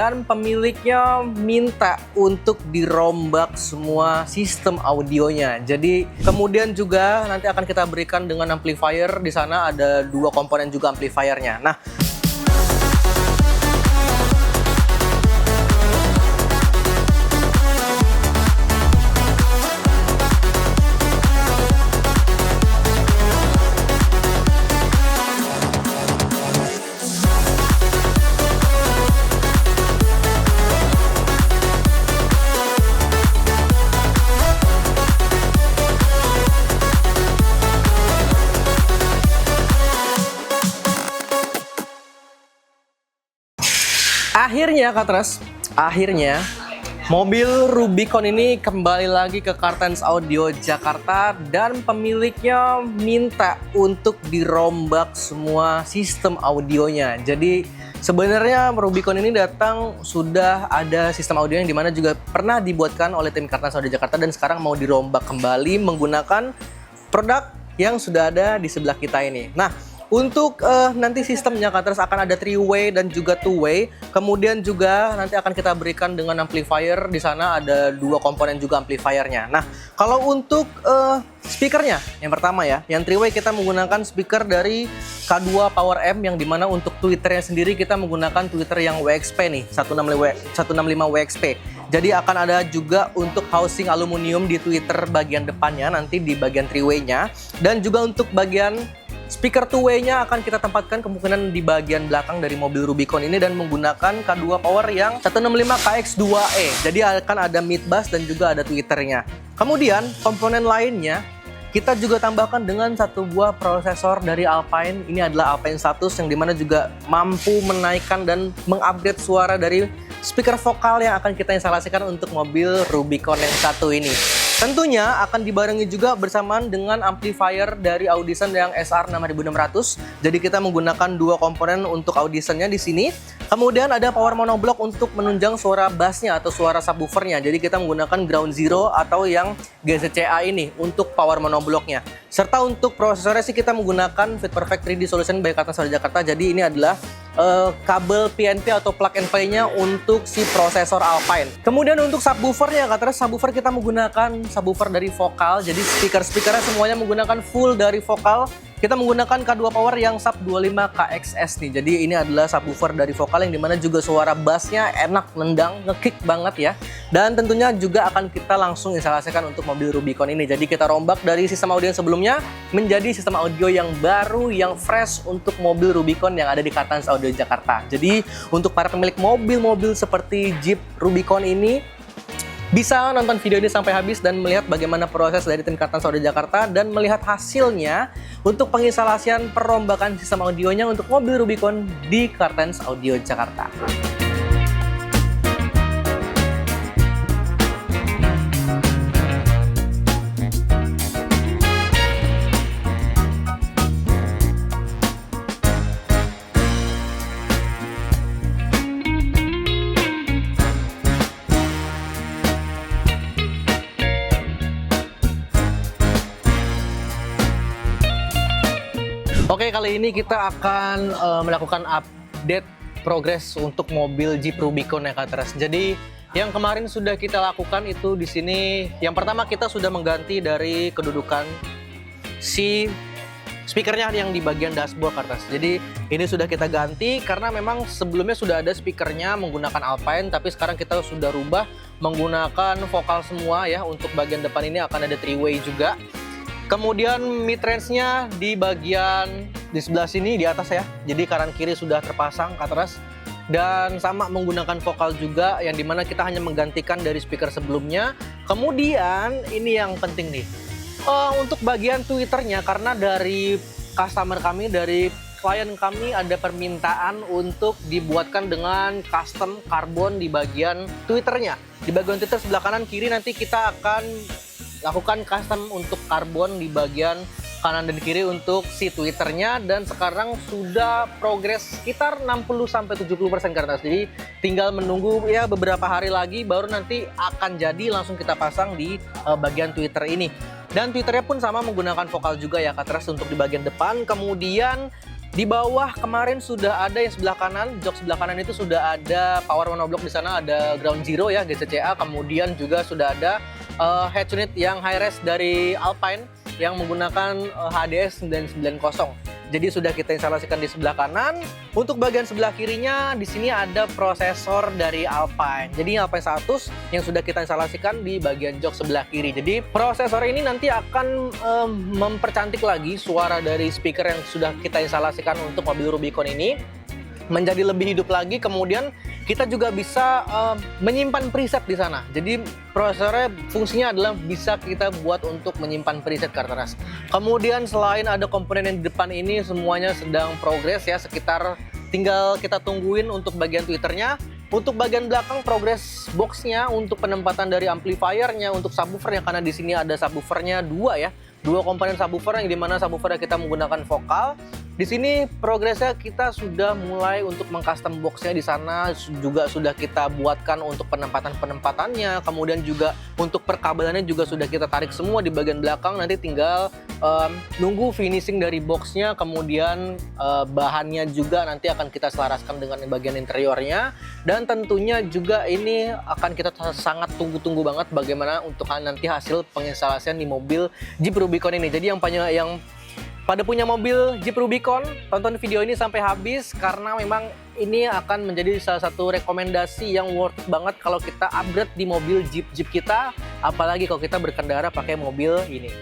dan pemiliknya minta untuk dirombak semua sistem audionya. Jadi kemudian juga nanti akan kita berikan dengan amplifier. Di sana ada dua komponen juga amplifiernya. Nah, akhirnya mobil Rubicon ini kembali lagi ke Kartens Audio Jakarta dan pemiliknya minta untuk dirombak semua sistem audionya. Jadi sebenarnya Rubicon ini datang sudah ada sistem audio yang dimana juga pernah dibuatkan oleh tim Kartens Audio Jakarta dan sekarang mau dirombak kembali menggunakan produk yang sudah ada di sebelah kita ini. Nah, untuk nanti sistemnya Kartens akan ada 3-way dan juga 2-way. Kemudian juga nanti akan kita berikan dengan amplifier. Di sana ada dua komponen juga amplifiernya. Nah, kalau untuk speakernya, yang pertama ya, yang 3-way kita menggunakan speaker dari K2 Power M, yang dimana untuk tweeternya sendiri kita menggunakan tweeter yang WXP nih, 165 WXP. Jadi akan ada juga untuk housing aluminium di tweeter bagian depannya, nanti di bagian 3-way-nya. Dan juga untuk bagian speaker 2-way-nya akan kita tempatkan kemungkinan di bagian belakang dari mobil Rubicon ini dan menggunakan K2 Power yang 165 KX2E. Jadi akan ada mid bass dan juga ada tweeternya. Kemudian komponen lainnya kita juga tambahkan dengan satu buah prosesor dari Alpine. Ini adalah Alpine Status yang dimana juga mampu menaikkan dan mengupgrade suara dari speaker vokal yang akan kita instalasikan untuk mobil Rubicon yang satu ini. Tentunya akan dibarengi juga bersamaan dengan amplifier dari Audison yang SR6600. Jadi kita menggunakan dua komponen untuk Audisonnya di sini. Kemudian ada power monoblock untuk menunjang suara bassnya atau suara subwoofernya. Jadi kita menggunakan Ground Zero atau yang GZCA ini untuk power monoblocknya. Serta untuk prosesornya sih kita menggunakan Fit Perfect 3D Solution by Kartens Audio Jakarta. Jadi ini adalah kabel PNP atau plug and play-nya untuk si prosesor Alpine. Kemudian untuk subwoofernya, subwoofer kita menggunakan subwoofer dari vokal. Jadi speaker-speakernya semuanya menggunakan full dari vokal. Kita menggunakan K2 Power yang sub 25 KXS nih. Jadi ini adalah subwoofer dari vokal yang dimana juga suara bassnya enak, nendang, ngekick banget ya. Dan tentunya juga akan kita langsung instalasikan untuk mobil Rubicon ini. Jadi kita rombak dari sistem audio yang sebelumnya menjadi sistem audio yang baru, yang fresh untuk mobil Rubicon yang ada di Kartens Audio Jakarta. Jadi untuk para pemilik mobil-mobil seperti Jeep Rubicon ini bisa nonton video ini sampai habis dan melihat bagaimana proses dari tim Kartens Audio Jakarta dan melihat hasilnya untuk penginstalasian perombakan sistem audionya untuk mobil Rubicon di Kartens Audio Jakarta. Oke, kali ini kita akan melakukan update progres untuk mobil Jeep Rubicon ya Kartens. Jadi yang kemarin sudah kita lakukan itu di sini, yang pertama kita sudah mengganti dari kedudukan si speakernya yang di bagian dashboard Kartens. Jadi ini sudah kita ganti karena memang sebelumnya sudah ada speakernya menggunakan Alpine, tapi sekarang kita sudah rubah menggunakan vokal semua ya. Untuk bagian depan ini akan ada 3-way juga. Kemudian mid range-nya di bagian di sebelah sini di atas ya. Jadi kanan kiri sudah terpasang Kartens. Dan sama menggunakan vokal juga yang dimana kita hanya menggantikan dari speaker sebelumnya. Kemudian ini yang penting nih. Untuk bagian Twitternya, karena dari customer kami, dari klien kami ada permintaan untuk dibuatkan dengan custom karbon di bagian Twitternya. Di bagian Twitter sebelah kanan kiri nanti kita akan lakukan custom untuk karbon di bagian kanan dan kiri untuk si Twitternya, dan sekarang sudah progres sekitar 60-70% Kartens. Jadi tinggal menunggu ya beberapa hari lagi baru nanti akan jadi langsung kita pasang di bagian Twitter ini. Dan Twitternya pun sama menggunakan vokal juga ya Kartens untuk di bagian depan. Kemudian Di bawah kemarin sudah ada yang sebelah kanan, jok sebelah kanan itu sudah ada power monoblock, di sana ada ground zero ya, GCCA. Kemudian juga sudah ada head unit yang high res dari Alpine yang menggunakan HDS 990. Jadi sudah kita instalasikan di sebelah kanan. Untuk bagian sebelah kirinya di sini ada prosesor dari Alpine. Jadi Alpine 100 yang sudah kita instalasikan di bagian jok sebelah kiri. Jadi prosesor ini nanti akan mempercantik lagi suara dari speaker yang sudah kita instalasikan untuk mobil Rubicon ini menjadi lebih hidup lagi. Kemudian kita juga bisa menyimpan preset di sana. Jadi prosesornya fungsinya adalah bisa kita buat untuk menyimpan preset Carteras. Kemudian selain ada komponen yang di depan ini semuanya sedang progres ya, sekitar tinggal kita tungguin untuk bagian tweeternya. Untuk bagian belakang progres boxnya, untuk penempatan dari amplifiernya, untuk subwoofernya, karena di sini ada subwoofernya dua ya, dua komponen subwoofer yang dimana subwoofernya kita menggunakan vokal. Di sini progresnya kita sudah mulai untuk mengcustom boxnya, di sana juga sudah kita buatkan untuk penempatannya, kemudian juga untuk perkabelannya juga sudah kita tarik semua di bagian belakang. Nanti tinggal nunggu finishing dari boxnya, kemudian bahannya juga nanti akan kita selaraskan dengan bagian interiornya. Dan tentunya juga ini akan kita sangat tunggu-tunggu banget bagaimana untuk nanti hasil penginstalasian di mobil Jeep Rubicon ini. Jadi yang pada punya mobil Jeep Rubicon, tonton video ini sampai habis karena memang ini akan menjadi salah satu rekomendasi yang worth it banget kalau kita upgrade di mobil Jeep kita, apalagi kalau kita berkendara pakai mobil ini.